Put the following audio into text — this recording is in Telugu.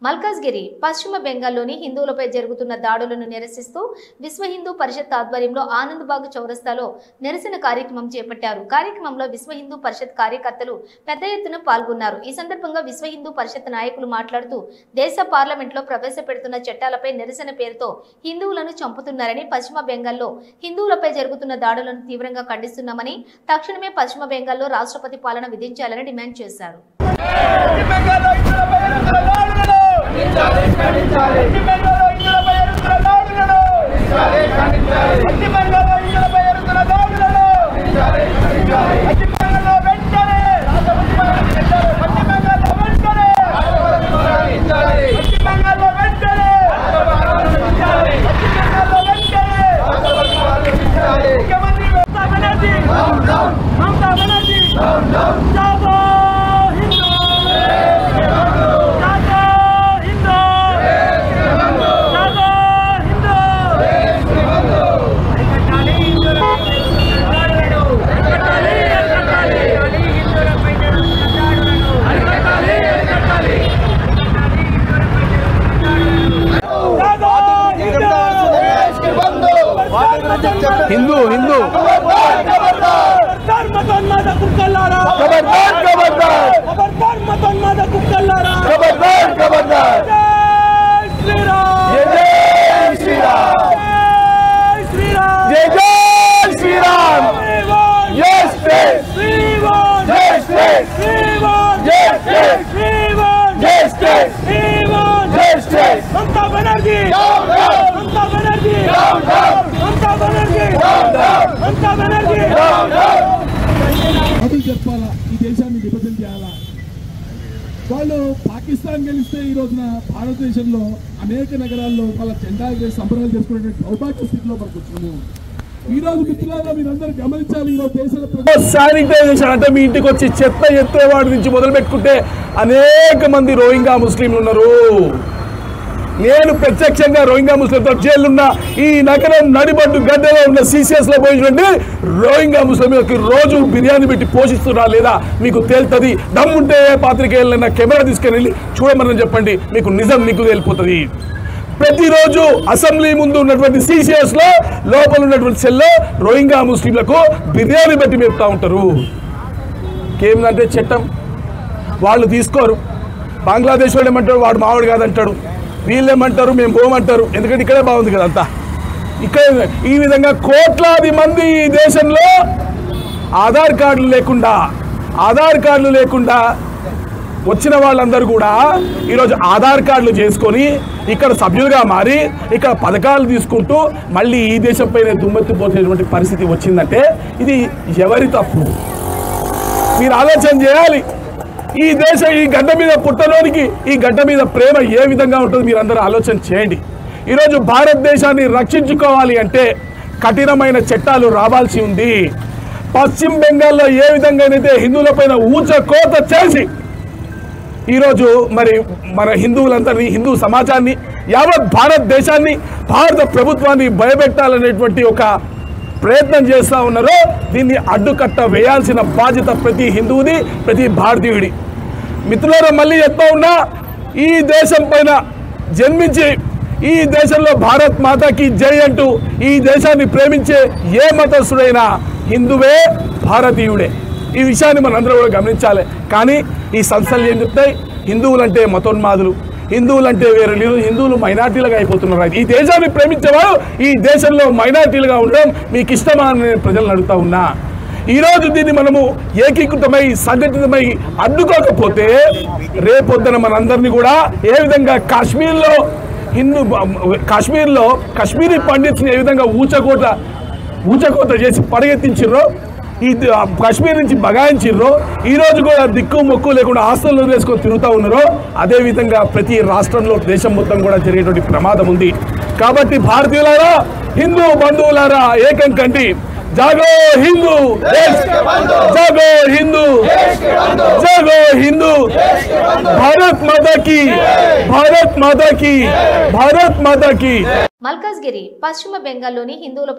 మల్కాజ్గిరి పశ్చిమ బెంగాల్లోని హిందువులపై జరుగుతున్న దాడులను నిరసిస్తూ విశ్వ హిందూ పరిషత్ ఆధ్వర్యంలో ఆనందబాగ్ చౌరస్తాలో నిరసన కార్యక్రమం చేపట్టారు. కార్యక్రమంలో విశ్వ హిందూ పరిషత్ కార్యకర్తలు పెద్ద ఎత్తున పాల్గొన్నారు. ఈ సందర్భంగా విశ్వ హిందూ పరిషత్ నాయకులు మాట్లాడుతూ దేశ పార్లమెంట్లో ప్రవేశపెడుతున్న చట్టాలపై నిరసన పేరుతో హిందువులను చంపుతున్నారని, పశ్చిమ బెంగాల్లో హిందువులపై జరుగుతున్న దాడులను తీవ్రంగా ఖండిస్తున్నామని, తక్షణమే పశ్చిమ బెంగాల్లో రాష్ట్రపతి పాలన విధించాలని డిమాండ్ చేశారు. हिंदू हिंदू చెప్పాలా, ఈ దేశాన్ని విభజన చేయాలా. వాళ్ళు పాకిస్తాన్ గెలిస్తే ఈ రోజున భారతదేశంలో అనేక నగరాల్లో వాళ్ళ జెండా సంబరాలు చేసుకునే సౌభాగ్య స్థితిలో మనకు వచ్చినాము. ఈ రోజు మిత్రులారా మీరందరూ గమనించాలి, ఈ రోజు దేశంలో శానిటైజేషన్ అంటే మీ ఇంటికి వచ్చి చెత్త ఎత్తేవాడి నుంచి మొదలు పెట్టుకుంటే అనేక మంది రోహింగ్యా ముస్లింలు ఉన్నారు. నేను ప్రత్యక్షంగా రోహింగ్యా ముస్లింతో జైలున్న ఈ నగరం నడిబడ్డు గడ్డలో ఉన్న CCS లో పోయినటువంటి రోహింగ్యా ముస్లింకి రోజు బిర్యానీ పెట్టి పోషిస్తున్నా లేదా మీకు తేలుతుంది. దమ్ముంటే పాత్రికేయులైనా కెమెరా తీసుకెళ్ళి చూడమని చెప్పండి, మీకు నిజం నీకు తేలిపోతుంది. ప్రతిరోజు అసెంబ్లీ ముందు ఉన్నటువంటి CCS లో లోపల ఉన్నటువంటి సెల్లో రోహింగ్యా ముస్లింలకు బిర్యానీ పెట్టి మేపుతా ఉంటారు. ఏమిటంటే చట్టం వాళ్ళు తీసుకోరు. బంగ్లాదేశ్ వాడు ఏమంటాడు, వాడు మావాడు కాదంటాడు. వీళ్ళు ఏమంటారు, మేము పోమంటారు. ఎందుకంటే ఇక్కడే బాగుంది కదా అంతా. ఇక్కడ ఈ విధంగా కోట్లాది మంది ఈ దేశంలో ఆధార్ కార్డులు లేకుండా వచ్చిన వాళ్ళందరూ కూడా ఈరోజు ఆధార్ కార్డులు చేసుకొని ఇక్కడ సభ్యులుగా మారి ఇక్కడ పథకాలు తీసుకుంటూ మళ్ళీ ఈ దేశంపైనే దుమ్మెత్తిపోసేటువంటి పరిస్థితి వచ్చిందంటే ఇది ఎవరి తప్పు? మీరు ఆలోచన చేయాలి. ఈ దేశం ఈ గడ్డ మీద పుట్టలోనికి ఈ గడ్డ మీద ప్రేమ ఏ విధంగా ఉంటుందో మీరందరూ ఆలోచన చేయండి. ఈరోజు భారతదేశాన్ని రక్షించుకోవాలి అంటే కఠినమైన చట్టాలు రావాల్సి ఉంది. పశ్చిమ బెంగాల్లో ఏ విధంగానైతే హిందువులపైన ఊచకోత చేసి ఈరోజు మరి మన హిందువులందరినీ, హిందూ సమాజాన్ని, యావత్ భారతదేశాన్ని, భారత ప్రభుత్వాన్ని భయపెట్టాలనేటువంటి ఒక ప్రయత్నం చేస్తూ ఉన్నారో దీన్ని అడ్డుకట్ట వేయాల్సిన బాధ్యత ప్రతి హిందువుది, ప్రతి భారతీయుడి. మిత్రులారా, మళ్ళీ చెప్తా ఉన్నా, ఈ దేశం పైన జన్మించి ఈ దేశంలో భారత్ మాతాకి జై అంటూ ఈ దేశాన్ని ప్రేమించే ఏ మతస్థుడైనా హిందువే, భారతీయుడే. ఈ విషయాన్ని మనందరూ కూడా గమనించాలి. కానీ ఈ సంస్థలు ఏం చెప్తాయి, హిందువులంటే మతోన్మాదులు, హిందువులంటే వేరే లేదు, హిందువులు మైనార్టీలుగా అయిపోతున్నారు. ఈ దేశాన్ని ప్రేమించేవారు ఈ దేశంలో మైనార్టీలుగా ఉండడం మీకు ఇష్టమా అని నేను ప్రజలను అడుగుతా ఉన్నా. ఈరోజు దీన్ని మనము ఏకీకృతమై సంఘటితమై అడ్డుకోకపోతే రేపొద్దున మనందరినీ కూడా ఏ విధంగా కాశ్మీరీ పండిట్స్ని ఏ విధంగా ఊచకోత చేసి పరిగెత్తించిర్రో, ఈ కాశ్మీర్ నుంచి బగాయించిర్రో, ఈరోజు కూడా దిక్కు మొక్కు లేకుండా హాస్టల్లో వేసుకొని తిరుగుతూ ఉన్నారో, అదేవిధంగా ప్రతి రాష్ట్రంలో దేశం మొత్తం కూడా జరిగేటువంటి ప్రమాదం ఉంది. కాబట్టి భారతీయులారా, హిందూ బంధువులారా, ఏకం కండి. జాగో హిందూ, జాగో హిందూ, జాగో హిందూ. భారత్ మాతాకి, భారత్ మాతాకి, భారత్ మాతాకి. మల్కాజ్గిరి పశ్చిమ బెంగాల్లోని హిందువులపై